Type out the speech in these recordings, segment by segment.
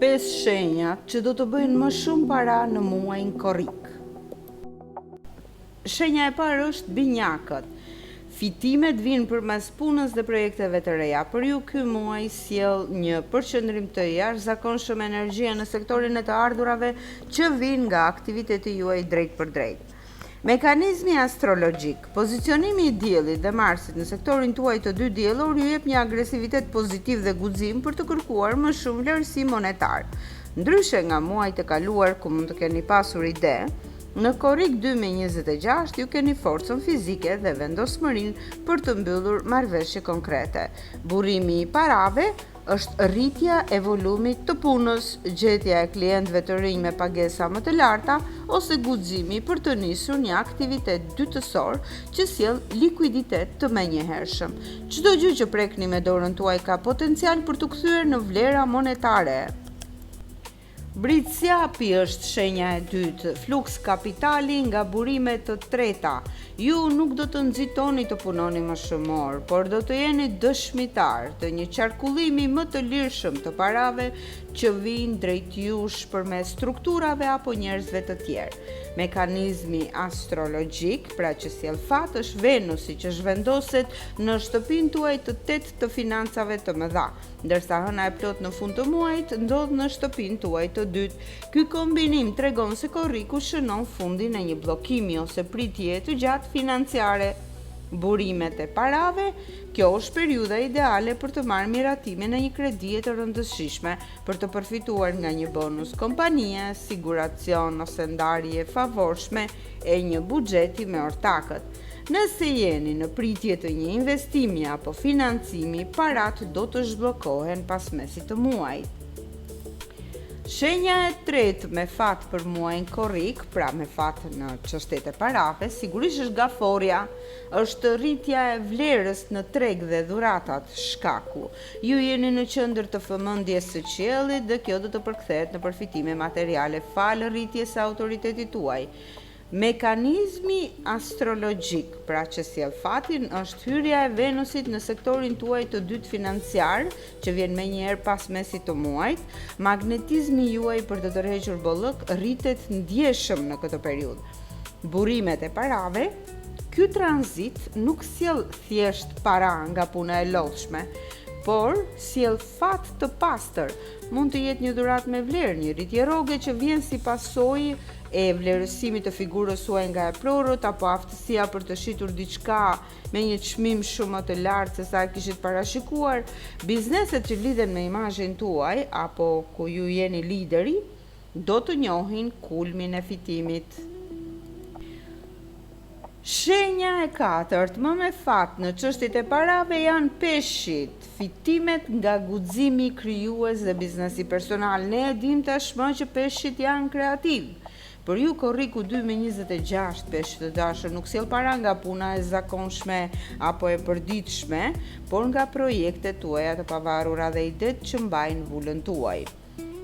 5 shenjat që do të bëjnë më shumë para në muajin korrik. Shenja e parë është binjakët. Fitimet vinë përmes punës dhe projekteve të reja. Për ju ky muaj sjell një përqendrim të jashtëzakonshëm energjie në sektorin e të ardhurave që vinë nga aktiviteti juaj drejt për drejt. Mekanizmi astrologjik, pozicionimi i diellit dhe Marsit në sektorin tuaj të dy diellor ju jep një agresivitet pozitiv dhe guxim për të kërkuar më shumë vlerësim monetar. Ndryshe nga muajt e kaluar ku mund të keni pasur ide, në korrik 2026 ju keni forcën fizike dhe vendosmërinë për të mbyllur marrëveshje konkrete. Burrimi i parave është rritja e volumit të punës, gjetja e klientëve të rinj me pagesa më të larta ose guximi për të nisur një aktivitet dytësor që sjell likuiditet të menjëhershëm. Çdo gjë që prekni me dorën tuaj ka potencial për të kthyer në vlera monetare. Britsjapi është shenja e dytë, fluks kapitali nga burimet të treta. Ju nuk do të nxitoni të punoni më shumë orë, por do të jeni dëshmitar të një qarkullimi më të lirshëm të parave që vijnë drejt jush përmes strukturave apo njerëzve të tjerë. Mekanizmi astrologjik, pra që sjell fat, është Venusi që zhvendoset në shtëpinë tuaj të tetë të financave të mëdha, ndërsa hëna e plot në fund të muajit ndodh në shtëpinë tuaj të dytë. Ky kombinim tregon se korriku shënon fundin e një bllokimi ose pritjeje të gjatë financiare. Burimet e parave, kjo është periudha ideale për të marrë miratimin e një kredie të rëndësishme, për të përfituar nga një bonus kompanie, siguracion ose ndarje favorshme e një buxheti me ortakët. Nëse jeni në pritje të një investimi apo financimi, parat do të zhbllokohen pas mesit të muajit. Shenja e tretë me fat për muajin korrik, pra me fat në çështjet e parave, sigurisht është gaforja, është rritja e vlerës në treg dhe dhuratat, shkaku. Ju jeni në qendër të vëmendjes së qiellit dhe kjo do të përkthehet në përfitime materiale falë rritjes së autoritetit tuaj. Mekanizmi astrologjik, pra që sjell fatin, është hyrja e Venusit në sektorin tuaj të dytë financiar, që vjen menjëherë pas mesit të muajit. Magnetizmi juaj për të tërhequr bollëk rritet ndjeshëm në këtë periudhë. Burrimet e parave, ky tranzit nuk sjell thjesht para nga puna e lodhshme, por sjell fat të pastër. Mund të jetë një dhuratë me vlerë, një rritje rroge që vjen si pasojë e vlerësimit të figurës suaj nga e prorët apo aftësia për të shitur diçka me një çmim shumë më të lartë se sa e kishit parashikuar. Bizneset që lidhen me imazhin tuaj apo ku ju jeni lideri do të njohin kulmin e fitimit. Shenja e katërt, më me fat në çështjet e parave janë peshqit, fitimet nga guximi krijues dhe biznesi personal. Ne e dim tashmë që peshqit janë kreativ. Për ju korriku 2026, peshqit të dashur, nuk sjell para nga puna e zakonshme apo e përditshme, por nga projektet tuaja të pavarura dhe idetë që mbajnë vulën tuaj.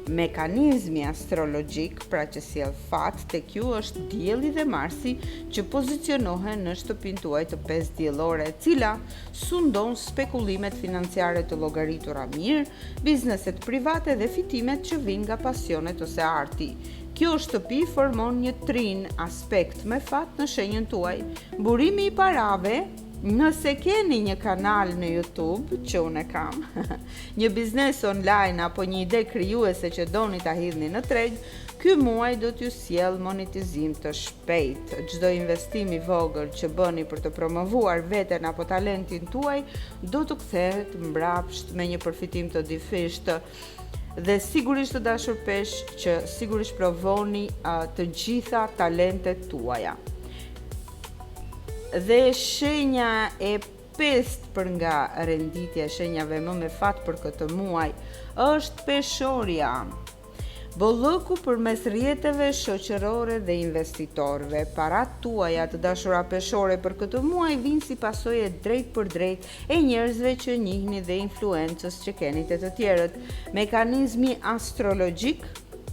Mekanizmi astrologjik, pra që sjell fat tek ju, është dielli dhe Marsi që pozicionohen në shtëpinë tuaj të 5 diellore, e cila sundon spekullimet financiare të llogaritura mirë, bizneset private dhe fitimet që vijnë nga pasionet ose arti. Kjo shtëpi formon një trin aspekt me fat në shenjën tuaj. Burimi i parave, nëse keni një kanal në YouTube, që unë e kam, një biznes online apo një ide krijuese që doni ta hidhni në treg, ky muaj do t'ju sjell monetizim të shpejt. Çdo investim i vogël që bëni për të promovuar veten apo talentin tuaj do të kthehet mbrapsht me një përfitim të difisht. Dhe sigurisht të dashur peshq që sigurisht provoni të gjitha talentet tuaja. Dhe shenja e pestë për nga renditja e shenjave më me fat për këtë muaj është peshorja. Bollëku përmes rrjeteve shoqërore dhe investitorëve. Parat tuaja të dashura peshore për këtë muaj vinë si pasojë drejt për drejt e njerëzve që njihni dhe influencës që keni te të tjerët. Mekanizmi astrologjik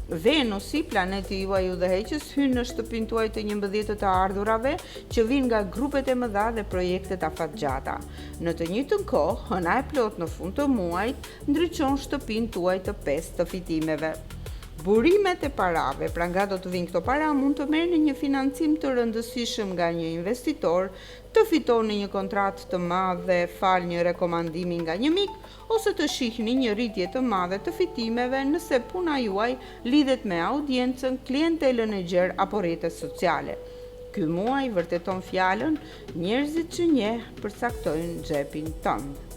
Venusi, planeti juaj udhëheqës, hyn në shtëpinë tuaj të 11 të ardhurave që vijnë nga grupet e mëdha dhe projektet afatgjata. Në të njëjtën kohë, hëna e plot në fund të muajit ndriçon shtëpinë tuaj të 5 të fitimeve. Burimet e parave, pra nga do të vinë këto para, mund të merrni një financim të rëndësishëm nga një investitor, të fitoni një kontratë të madhe fal një rekomandimi nga një mik, ose të shihni një rritje të madhe të fitimeve nëse puna juaj lidhet me audiencën, klientelën e gjerë apo rrjetet sociale. Ky muaj vërteton fjalën, njerëzit që njeh përcaktojnë xhepin tënd.